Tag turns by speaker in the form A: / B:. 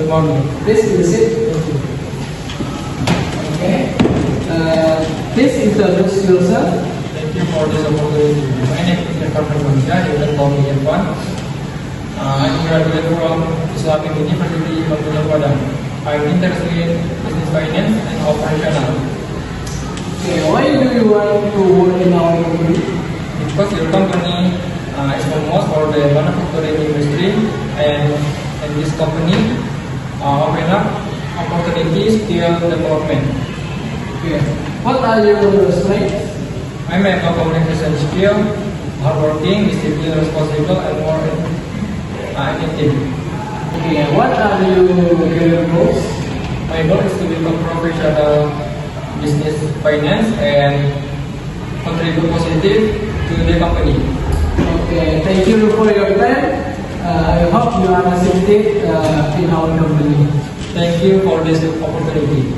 A: Good morning.
B: Please be seated. Okay. Please introduce yourself.
A: Thank you for this opportunity. My name is Irfan Firmansyah. You can call me Irfan. I'm graduate from Islamic University Bangkok Padang. I'm interested in business finance and operational.
B: Okay. Why do you want to work in our company?
A: Because your company is famous for the manufacturing industry, and this company open up opportunities skill development.
B: Okay. What are your strengths?
A: I have a communication skill, hardworking, disciplined, responsible, and more effective.
B: Okay. What are your career goals?
A: My goal is to become professional business finance and contribute positive to the company.
B: Okay. Thank you for your time. I hope you are accepted in our company.
A: Thank you for this opportunity.